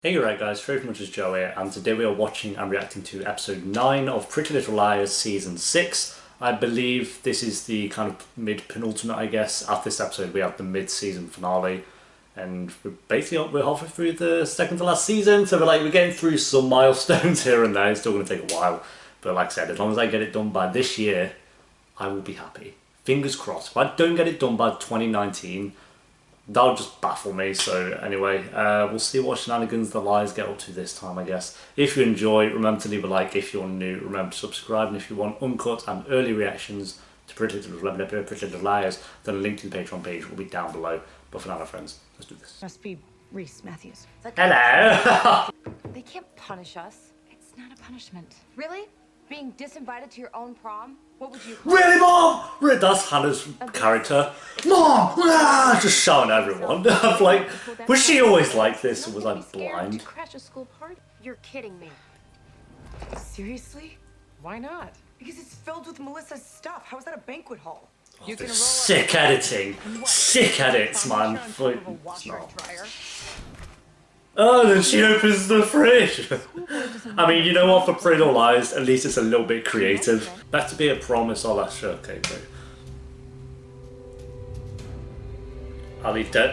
Hey, right guys, very much as Joe here, and today we are watching and reacting to episode 9 of Pretty Little Liars season 6. I believe this is the kind of mid-penultimate, I guess. After this episode we have the mid-season finale, and we're halfway through the second to last season, so we're getting through some milestones here and there. It's still going to take a while, but like I said, as long as I get it done by this year, I will be happy. Fingers crossed. If I don't get it done by 2019, that'll just baffle me. So anyway, we'll see what shenanigans the liars get up to this time, I guess. If you enjoy, remember to leave a like. If you're new, remember to subscribe. And if you want uncut and early reactions to Pretty Little Liars, then a link to the Patreon page will be down below. But for now, my friends, let's do this. Must be Reese Matthews. Hello! They can't punish us. It's not a punishment. Really? Being disinvited to your own prom? What would you call Really, Mom? That's Hannah's character. Mom! Ah, just shouting at everyone. I'm like, was she always like this, or was I blind? To crash a school party? You're kidding me. Seriously? Why not? Because it's filled with Melissa's stuff. How is that a banquet hall? Oh, this sick editing. Sick edits, man. Oh, then she opens the fridge. I mean, you know what? For Pretty Little Liars, at least it's a little bit creative. Better be a promise or less. Okay, great.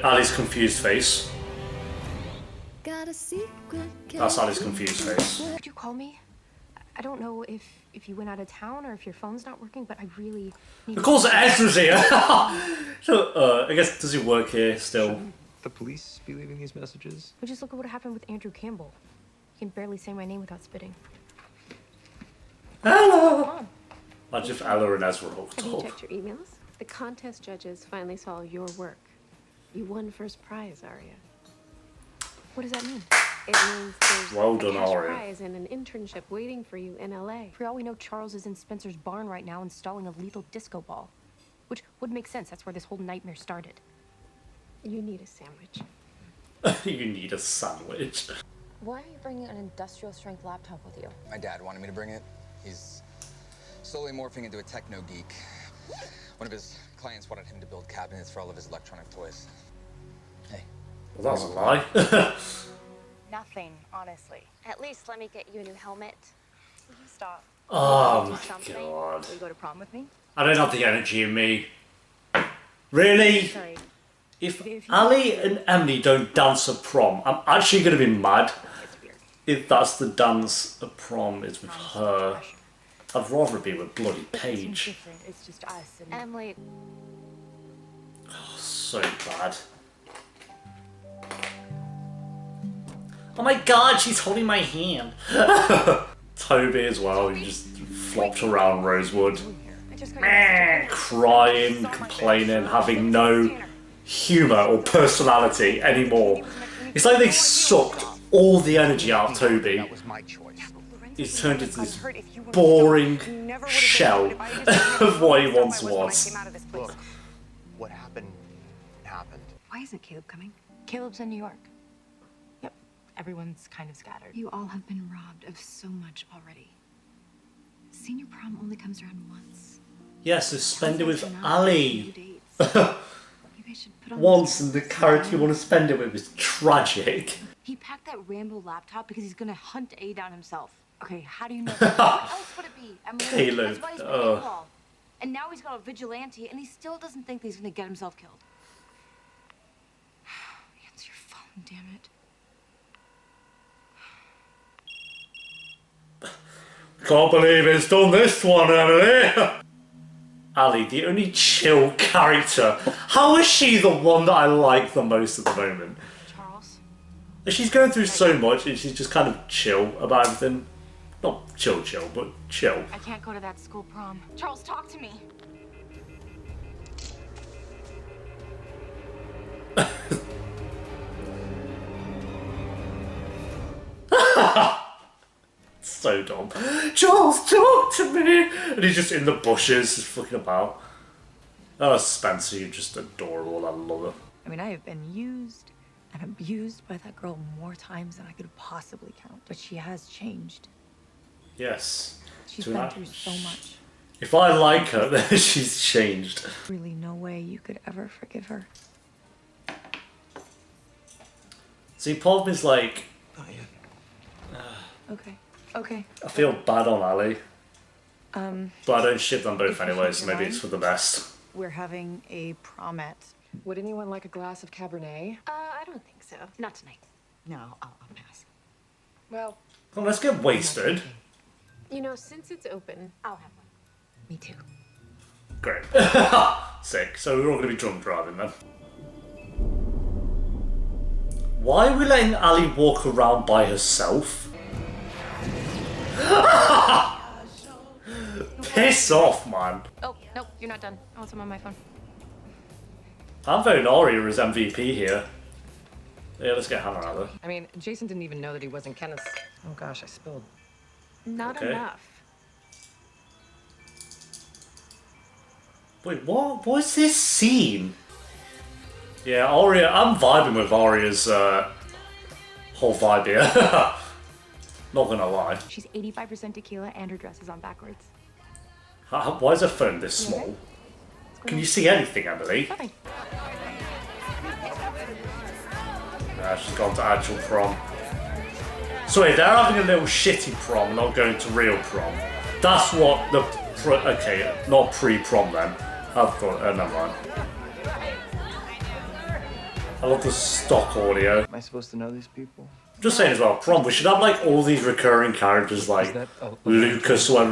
Ali's confused face. That's Ali's confused face. Could you call me? I don't know if you went out of town or if your phone's not working, but I really need. Of course, Ezra's here. So, I guess, does he work here still? The police be leaving these messages? But just look at what happened with Andrew Campbell. He can barely say my name without spitting. Hello. Come on. Imagine if Ella and Ezra hooked Have you up. checked your emails? The contest judges finally saw your work. You won first prize, Aria. What does that mean? It means there's Well a done, cash Aria. prize and an internship waiting for you in LA. For all we know, Charles is in Spencer's barn right now installing a lethal disco ball. Which would make sense. That's where this whole nightmare started. You need a sandwich. You need a sandwich. Why are you bringing an industrial strength laptop with you? My dad wanted me to bring it. He's slowly morphing into a techno geek. One of his clients wanted him to build cabinets for all of his electronic toys. Hey. Well, that's a lie. Nothing, honestly. At least let me get you a new helmet. Will you stop? Oh Do my something. god. Will you go to prom with me? I don't have the energy in me. Really? Sorry. If Ali and Emily don't dance at prom, I'm actually going to be mad. It's weird. If that's the dance at prom is with her. I'd rather be with bloody Paige. Different. It's just us and Emily, So bad. Oh my god, she's holding my hand. Toby as well, he just flopped around Rosewood. I just got Meh, crying, complaining, having no humour or personality anymore. It's like they sucked all the energy out of Toby. That was my choice. He's turned into this boring shell of what he once was. Look, what happened, happened. Why isn't Caleb coming? Caleb's in New York. Yep. Everyone's kind of scattered. You all have been robbed of so much already. Senior prom only comes around once. Yes, so spend it with Sounds like you're not Ali. on dates. You guys should put on Once, the and the character you want to spend it with is tragic. He packed that Rambo laptop because he's gonna hunt A down himself. Okay, how do you know? What else would it be? Emily? Caleb, That's why he's been ugh. AWOL. And now he's got a vigilante, and he still doesn't think that he's gonna get himself killed. Answer your phone, damn it. Can't believe it's done this one, Emily. Ali, the only chill character. How is she the one that I like the most at the moment? Charles? She's going through so much and she's just kind of chill about everything. Not chill, but chill. I can't go to that school prom. Charles, talk to me. So dumb. Charles, talk to me! And he's just in the bushes, just fucking about. Oh, Spencer, you're just adorable. I love her. I mean, I have been used and abused by that girl more times than I could possibly count. But she has changed. Yes. She's To been that- through so much. If I like her, then she's changed. Really no way you could ever forgive her. See, part of me is like, Okay. I feel bad on Ali, but I don't ship them both if you anyway, change so your maybe mind. it's for the best. We're having a promette. Would anyone like a glass of Cabernet? I don't think so. Not tonight. No, I'll pass. Well, Come on, let's get wasted. You know, since it's open, I'll have one. me too. Great. Sick. So we're all going to be drunk driving then. Why are we letting Ali walk around by herself? Piss off, man. Oh, nope, you're not done. I want some on my phone. I'm voting Aria as MVP here. Yeah, let's get Hannah out of there. I mean, Jason didn't even know that he wasn't Kenneth's. Oh gosh, I spilled. Not Okay. enough. Wait, what? What's this scene? Yeah, Aria. I'm vibing with Aria's whole vibe here. Not gonna lie. She's 85% tequila and her dress is on backwards. Why is her phone this small? Can you see anything, Emily? Nothing. She's gone to actual prom. Sorry, they're having a little shitty prom, not going to real prom. That's what the okay, not pre-prom then. I thought, never mind. I love the stock audio. Am I supposed to know these people? Just saying as well, prom. We should have like all these recurring characters like Lucas, whatever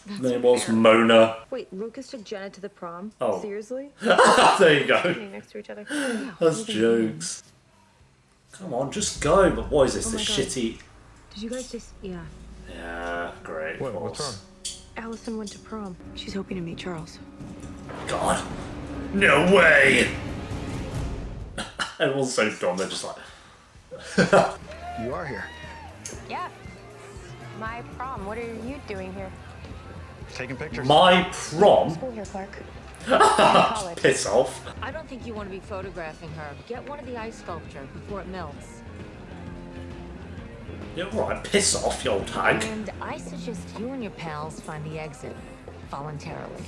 his name was, Mona. Wait, Lucas took Jenna to the prom? Oh. Seriously? There you go. Sitting next to each other. That's jokes. Come on, just go. But what is this? Oh This my God. shitty. Did you guys just... Yeah. Yeah, great. What? of What's course. Allison went to prom. She's hoping to meet Charles. God. No way! Everyone's so dumb, they're just like... You are here. Yeah. My prom. What are you doing here? Taking pictures. My prom? School here, Clark. Piss off. I don't think you want to be photographing her. Get one of the ice sculpture before it melts. You're right, piss off, you old hag. And I suggest you and your pals find the exit voluntarily.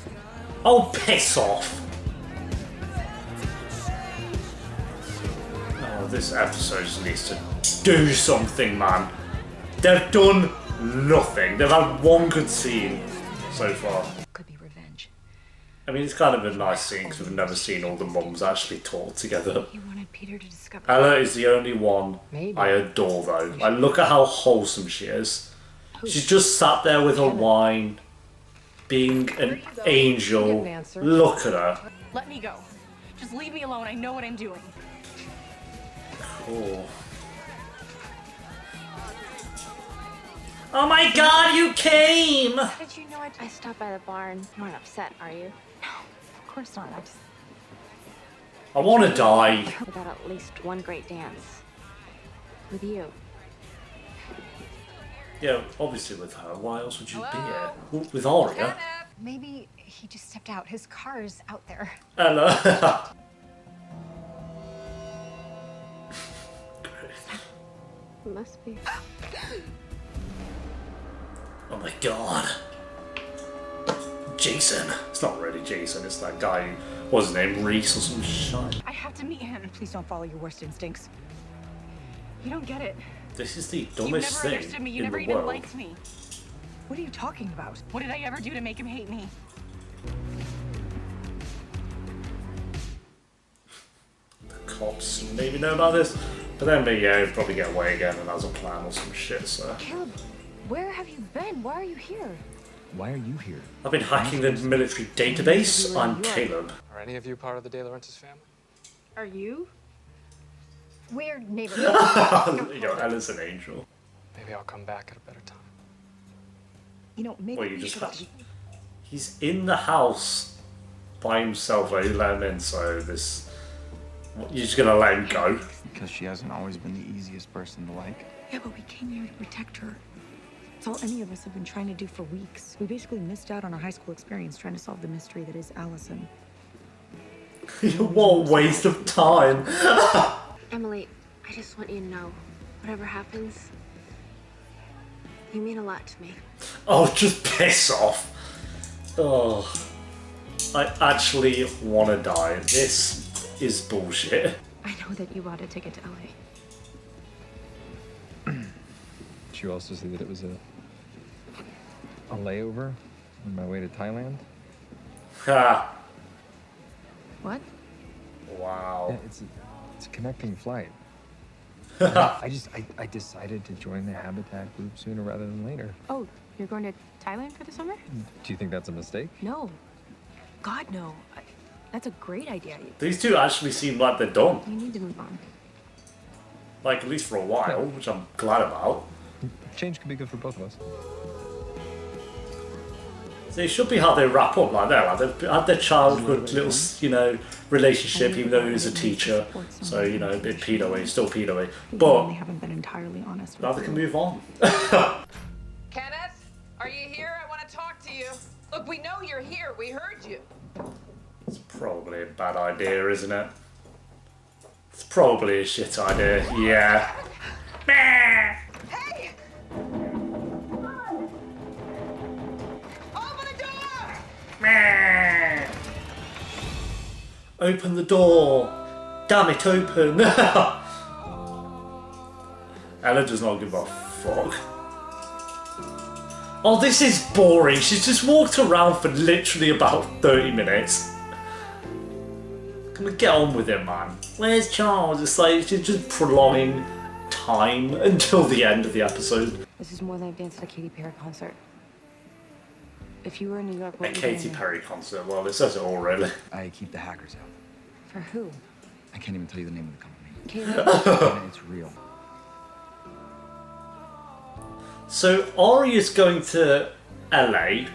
Oh, piss off! Oh, this episode just needs to do something, man. They've done nothing. They've had one good scene so far. Could be revenge. I mean, it's kind of a nice scene because we've never seen all the mums actually talk together. You wanted Peter to discover. Ella is the only one Maybe. I adore, though. Like, look at how wholesome she is. She's just sat there with her wine, being an angel. Didn't answer. Look at her. Let me go. Just leave me alone. I know what I'm doing. Cool. Oh my God, you came! How did you know I stopped by the barn? You weren't upset, are you? Of course not. I just... I want to die. Without at least one great dance. With you. Yeah, obviously with her. Why else would you be here? With Aria? Maybe he just stepped out. His car's out there. Ella. It must be. Oh my God. Jason. It's not really Jason, it's that guy, what's his name, Reese or some shit. I have to meet him. Please don't follow your worst instincts. You don't get it. This is the You dumbest never thing understood me. You in never the even world. liked me. What are you talking about? What did I ever do to make him hate me? The cops maybe know about this, but then maybe yeah, he'll probably get away again and has a plan or some shit, so. Caleb, where have you been? Why are you here? Why are you here? I've been hacking the military database. I'm Caleb. Are any of you part of the De Laurentiis family? Are you? We're neighbors. You know, Ella's an angel. Maybe I'll come back at a better time. You know, maybe Well, you we just should... have. He's in the house by himself where you let him in, so this. You're just gonna let him go. Because she hasn't always been the easiest person to like. Yeah, but we came here to protect her. It's all any of us have been trying to do for weeks. We basically missed out on our high school experience trying to solve the mystery that is Allison. What a waste of time. Emily, I just want you to know, whatever happens, you mean a lot to me. Oh, just piss off. Oh. I actually want to die. This is bullshit. I know that you bought a ticket to LA. Did you also see that it was a layover on my way to Thailand? Ha! What? Wow. Yeah, it's a connecting flight. I decided to join the Habitat group sooner rather than later. Oh, you're going to Thailand for the summer? Do you think that's a mistake? No. God, no. That's a great idea. These two actually seem like they're done. You need to move on. Like, at least for a while, which I'm glad about. Change could be good for both of us. So it should be how they wrap up like that. Like they've had their childhood little, you know, relationship, even though he was a teacher. So, you know, a bit pedo-y, still pedo-y. But They haven't been entirely honest. now they can move on. Kenneth, are you here? I want to talk to you. Look, we know you're here. We heard you. It's probably a bad idea, isn't it? It's probably a shit idea. Yeah. Hey! Open the door. Damn it, open. Ella does not give a fuck. Oh, this is boring. She's just walked around for literally about 30 minutes. Can we get on with it, man? Where's Charles? It's like she's just prolonging time until the end of the episode. This is more than a dance at a Katy Perry concert. If you were in New York, A what would you Katy do? Perry concert. Well, it says it all, really. I keep the hackers out. For who? I can't even tell you the name of the company. Caleb? And it's real. So Ari is going to LA.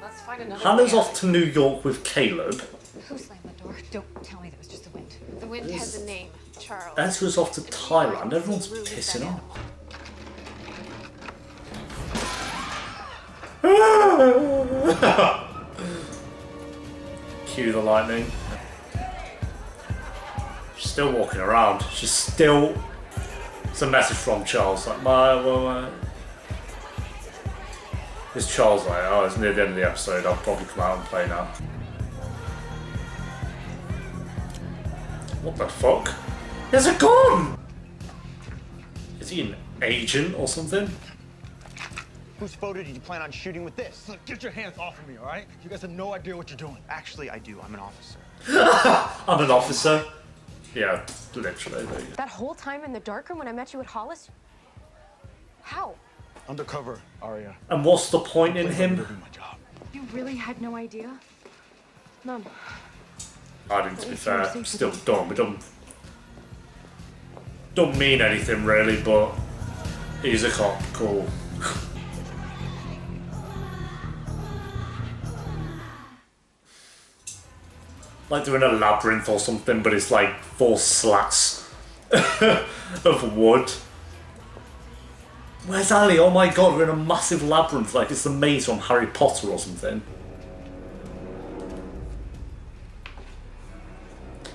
Let's find another Hannah's way off to New York with Caleb. Who slammed the door? Don't tell me that was just the wind. The wind has a name, Charles. Ezra's off to Thailand. Everyone's pissing off. Cue the lightning. She's still walking around. She's still. It's a message from Charles. Like, It's Charles like, oh, it's near the end of the episode. I'll probably come out and play now. What the fuck? There's a gun! Is he an agent or something? Whose photo did you plan on shooting with this? Look, get your hands off of me, all right? You guys have no idea what you're doing. Actually, I do. I'm an officer. I'm an officer. Yeah, literally. That whole time in the darkroom when I met you at Hollis? How? Undercover, Arya. And what's the point in him? You really had no idea? None. I didn't, to be fair. Still dumb. It don't mean anything really, but he's a cop. Cool. Like doing a labyrinth or something, but it's like 4 slats of wood. Where's Ali? Oh my god, we're in a massive labyrinth, like it's the maze from Harry Potter or something.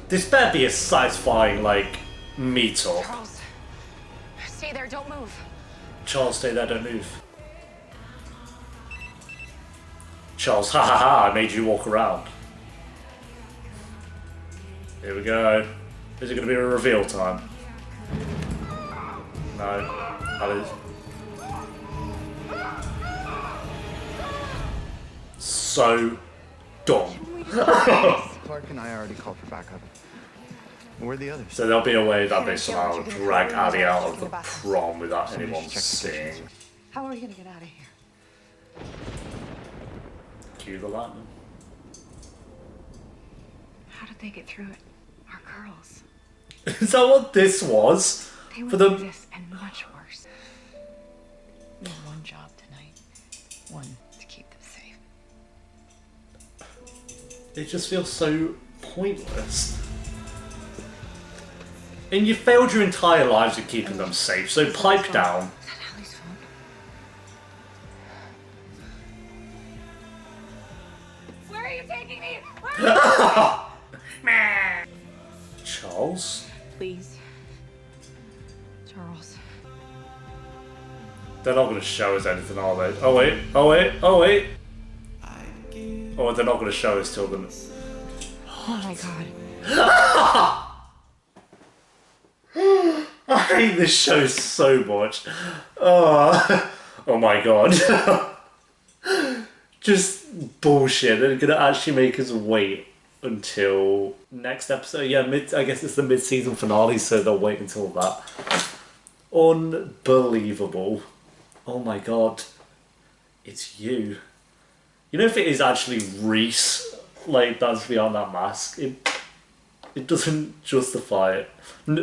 This better be a satisfying, like, meet-up. Charles, stay there, don't move. Charles, stay there, don't move. Charles, ha ha ha, I made you walk around. Here we go. Is it going to be a reveal time? No. Ali's. So dumb. Clark and I already called for backup. Where are the others? So there'll be a way that they somehow drag Ali out of the prom without anyone seeing. How are we gonna get out of here? Cue the lightning. How did they get through it? Our girls. Is that what this was? They went For through the this and much worse. We have one job tonight. One, to keep them safe. It just feels so pointless. And you failed your entire lives at keeping them safe, so pipe down. Is that Allie's phone? Where are you taking me? Charles? Please. Charles. They're not going to show us anything, are they? Oh wait, oh wait, oh wait. Oh, they're not going to show us till the... Oh my god. I hate this show so much. Oh, oh my god. Just bullshit. They're gonna actually make us wait until next episode. Yeah, I guess it's the mid-season finale, so they'll wait until that. Unbelievable. Oh my god. It's you. You know, if it is actually Reese, like, that's behind that mask, it doesn't justify it.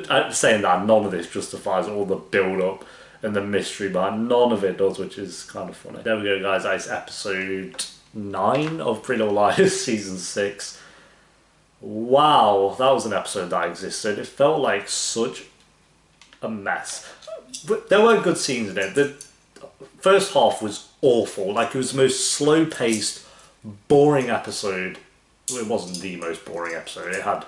I'm saying that, none of this justifies all the build-up and the mystery behind. None of it does, which is kind of funny. There we go, guys. That's episode 9 of Pretty Little Liars season 6. Wow, that was an episode that existed. It felt like such a mess. But there were good scenes in it. The first half was awful. Like, it was the most slow-paced, boring episode. Well, it wasn't the most boring episode. It had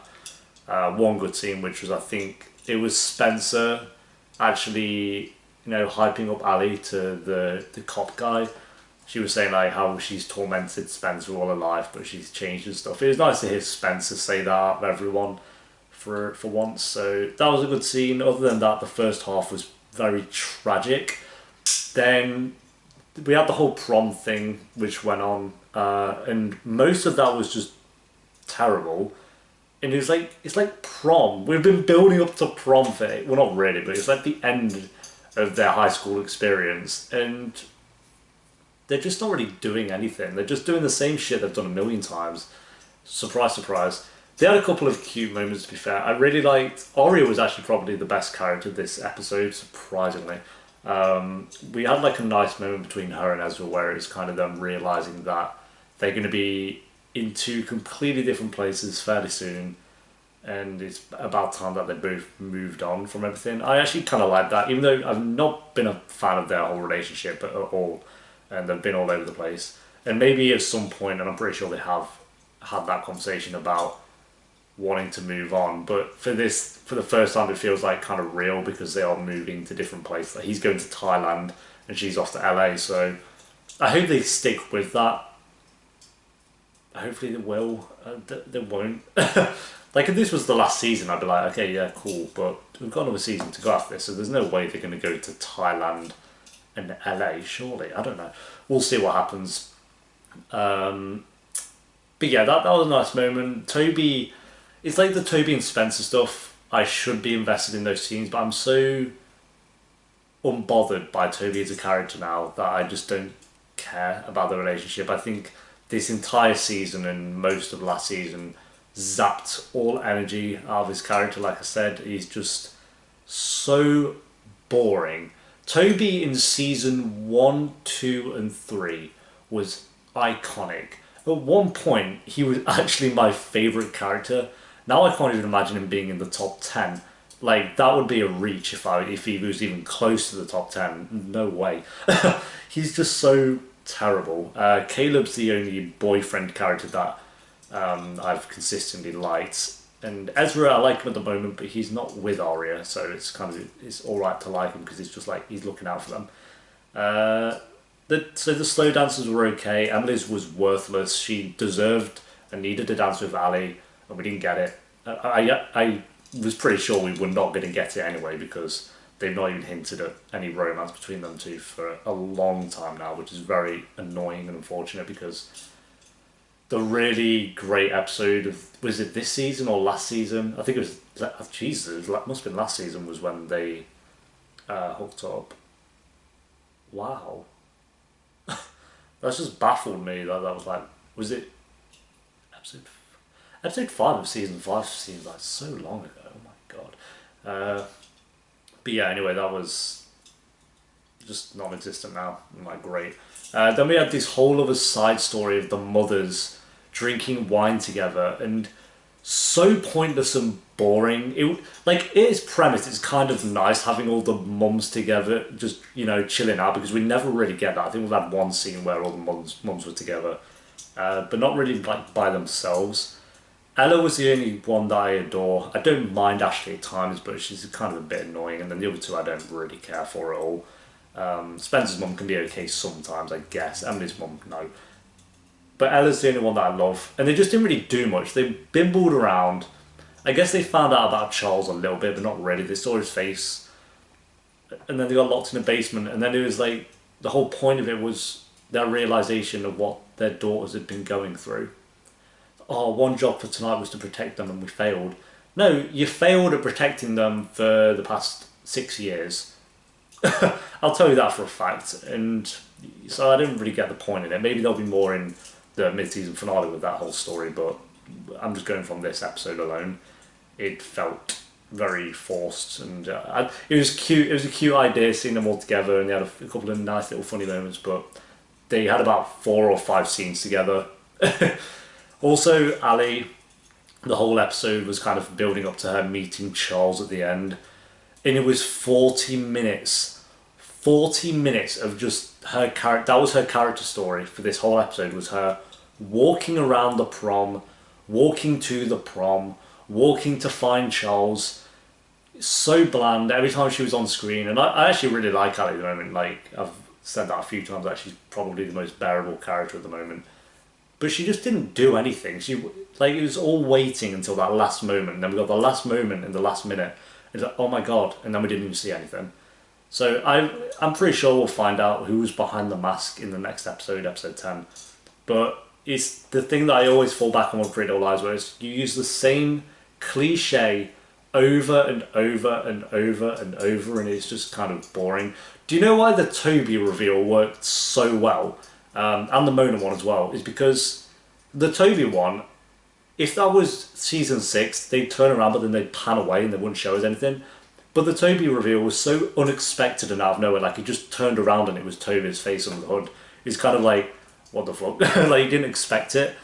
one good scene, which was, I think, it was Spencer actually, you know, hyping up Ali to the cop guy. She was saying, like, how she's tormented Spencer all her life, but she's changed and stuff. It was nice to hear Spencer say that out of everyone for once. So that was a good scene. Other than that, the first half was very tragic. Then we had the whole prom thing, which went on, and most of that was just terrible. And it's like prom. We've been building up to prom for it. Well, not really, but it's like the end of their high school experience, and they're just not really doing anything. They're just doing the same shit they've done a million times. Surprise, surprise. They had a couple of cute moments, to be fair. I really liked... Aria was actually probably the best character this episode, surprisingly. We had like a nice moment between her and Ezra where it's kind of them realising that they're going to be in two completely different places fairly soon, and it's about time that they both moved on from everything. I actually kind of like that, even though I've not been a fan of their whole relationship at all, and they've been all over the place. And maybe at some point, and I'm pretty sure they have had that conversation about wanting to move on, but for the first time it feels like kind of real, because they are moving to different places. Like, he's going to Thailand and she's off to LA, so I hope they stick with that. Hopefully they will. They won't. Like, if this was the last season, I'd be like, okay, yeah, cool, but we've got another season to go after this, so there's no way they're going to go to Thailand and LA, surely. I don't know. We'll see what happens. But yeah, that was a nice moment. Toby, it's like the Toby and Spencer stuff. I should be invested in those scenes, but I'm so unbothered by Toby as a character now that I just don't care about the relationship. I think this entire season and most of last season zapped all energy out of his character. Like I said, he's just so boring. Toby in season 1, 2 and 3 was iconic. At one point, he was actually my favourite character. Now I can't even imagine him being in the top 10. Like, that would be a reach if he was even close to the top 10. No way. He's just so terrible. Caleb's the only boyfriend character that I've consistently liked. And Ezra, I like him at the moment, but he's not with Aria, so it's alright to like him because it's just like he's looking out for them. So the slow dances were okay. Emily's was worthless. She deserved and needed to dance with Ali, and we didn't get it. I was pretty sure we were not going to get it anyway, because they've not even hinted at any romance between them two for a long time now, which is very annoying and unfortunate, because the really great episode of, was it this season or last season? I think it was, Jesus, it must have been last season was when they hooked up. Wow. That's just baffled me that was like, was it episode 5 of season 5 seems like so long ago, oh my god. But yeah, anyway, that was just non-existent now. Like, great. Then we had this whole other side story of the mothers drinking wine together, and so pointless and boring. Its premise is kind of nice, having all the mums together, just, you know, chilling out, because we never really get that. I think we've had one scene where all the mums were together, but not really like by themselves. Ella was the only one that I adore. I don't mind Ashley at times, but she's kind of a bit annoying, and then the other two I don't really care for at all. Spencer's mum can be okay sometimes, I guess. Emily's mum, no. But Ella's the only one that I love. And they just didn't really do much. They bimbled around. I guess they found out about Charles a little bit, but not really. They saw his face and then they got locked in a basement, and then it was like the whole point of it was their realization of what their daughters had been going through. Oh, one job for tonight was to protect them, and we failed. No, you failed at protecting them for the past 6 years. I'll tell you that for a fact. And so I didn't really get the point in it. Maybe there'll be more in the mid-season finale with that whole story, but I'm just going from this episode alone. It felt very forced, and it was cute. It was a cute idea seeing them all together, and they had a couple of nice little funny moments, but they had about 4 or 5 scenes together. Also, Ali, the whole episode was kind of building up to her meeting Charles at the end, and it was 40 minutes. 40 minutes of just her character. That was her character story for this whole episode, was her walking around the prom, walking to the prom, walking to find Charles. So bland every time she was on screen, and I actually really like Ali at the moment. Like, I've said that a few times, she's probably the most bearable character at the moment. But she just didn't do anything. She, like, it was all waiting until that last moment, and then we got the last moment in the last minute. It's like, oh my god, and then we didn't even see anything. So I'm pretty sure we'll find out who's behind the mask in the next episode, episode 10. But it's the thing that I always fall back on with Pretty Little Lies, where it's, you use the same cliche over and over and over and over, and it's just kind of boring. Do you know why the Toby reveal worked so well, and the Mona one as well? Is because the Toby one, if that was season 6, they'd turn around but then they'd pan away and they wouldn't show us anything. But the Toby reveal was so unexpected and out of nowhere, like he just turned around and it was Toby's face on the hood. It's kind of like, what the fuck? Like, you didn't expect it.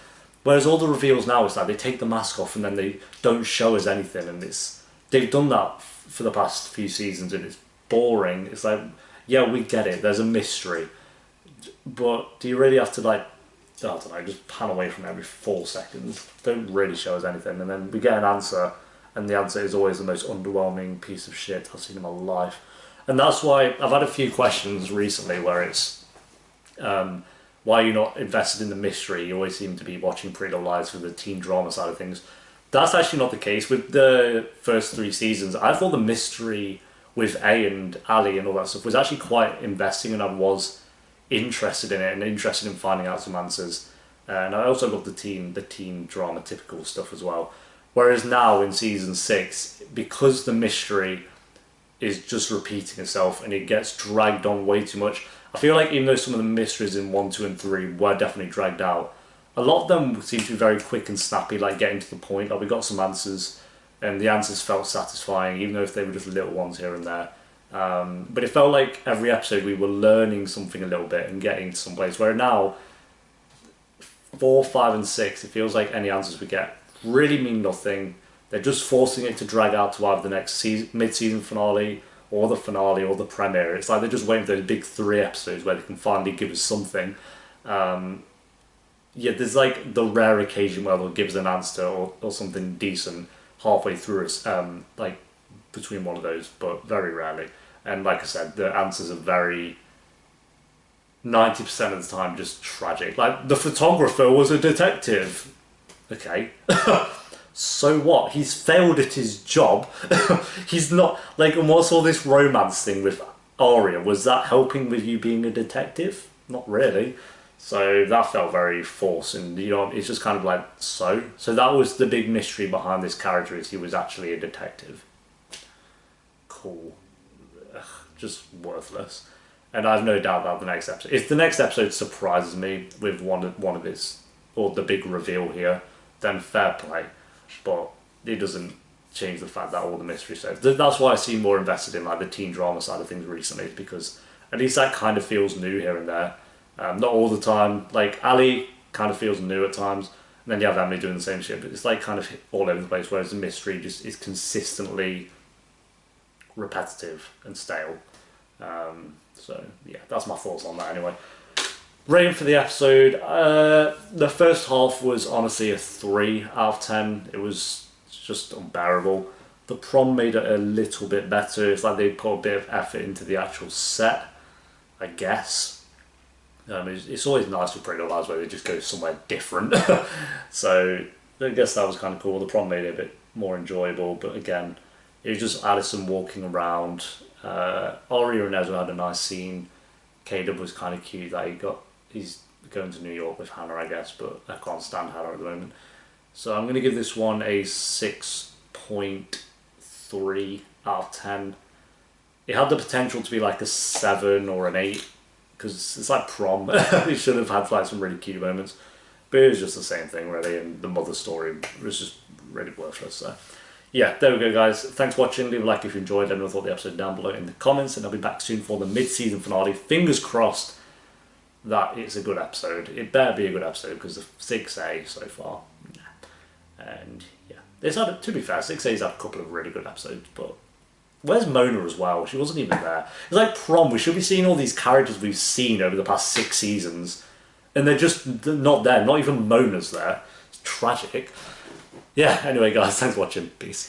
Whereas all the reveals now is like they take the mask off and then they don't show us anything, and they've done that for the past few seasons and it's boring. It's like, yeah, we get it, there's a mystery, but do you really have to, like, I don't know, just pan away from it every 4 seconds? Don't really show us anything, and then we get an answer, and the answer is always the most underwhelming piece of shit I've seen in my life. And that's why I've had a few questions recently where it's, why are you not invested in the mystery? You always seem to be watching Pretty Little Lies for the teen drama side of things. That's actually not the case. With the first 3 seasons, I thought the mystery with A and Ali and all that stuff was actually quite investing, and I was interested in it and interested in finding out some answers. And I also love the teen drama typical stuff as well. Whereas now in season 6, because the mystery is just repeating itself and it gets dragged on way too much, I feel like even though some of the mysteries in 1, 2 and 3 were definitely dragged out, a lot of them seem to be very quick and snappy, like getting to the point. Like, we got some answers and the answers felt satisfying, even though if they were just little ones here and there. But it felt like every episode we were learning something a little bit and getting to some place, where now 4, 5 and 6, it feels like any answers we get really mean nothing. They're just forcing it to drag out to either the next mid-season finale or the finale or the premiere. It's like they're just waiting for those big 3 episodes where they can finally give us something. Yeah, there's like the rare occasion where they'll give us an answer or something decent halfway through, like between one of those, but very rarely. And like I said, the answers are very 90% of the time just tragic. Like, the photographer was a detective. Okay. So what? He's failed at his job. He's not, like, and what's all this romance thing with Arya? Was that helping with you being a detective? Not really. So that felt very forced, and, you know, it's just kind of like, so that was the big mystery behind this character, is he was actually a detective. Cool. Ugh, just worthless. And I have no doubt about the next episode. If the next episode surprises me with one of its, or the big reveal here, then fair play. But it doesn't change the fact that all the mystery stuff. That's why I seem more invested in, like, the teen drama side of things recently, because at least that kind of feels new here and there. Not all the time. Like, Ali kind of feels new at times, and then you have Emily doing the same shit, but it's like kind of all over the place, whereas the mystery just is consistently repetitive and stale. So yeah, that's my thoughts on that anyway. Rating for the episode, the first half was honestly a 3 out of 10. It was just unbearable. The prom made it a little bit better. It's like they put a bit of effort into the actual set, I guess. It's always nice with Pretty Little Lies where they just go somewhere different. So I guess that was kind of cool. The prom made it a bit more enjoyable, but again, it was just Alison walking around. Arya and Ezra had a nice scene. Caleb was kind of cute that he's going to New York with Hannah, I guess, but I can't stand Hannah at the moment. So I'm going to give this one a 6.3 out of 10. It had the potential to be like a 7 or an 8, because it's like Prom. It should have had like some really cute moments, but it was just the same thing really, and the mother story was just really worthless. So yeah, there we go guys. Thanks for watching. Leave a like if you enjoyed. Let me know what the episode down below in the comments, and I'll be back soon for the mid-season finale. Fingers crossed that it's a good episode. It better be a good episode, because the 6A so far, and yeah, it's had, to be fair, 6A's had a couple of really good episodes, but where's Mona as well? She wasn't even there. It's like Prom. We should be seeing all these characters we've seen over the past 6 seasons, and they're just not there. Not even Mona's there. It's tragic. Yeah, anyway guys, thanks for watching. Peace.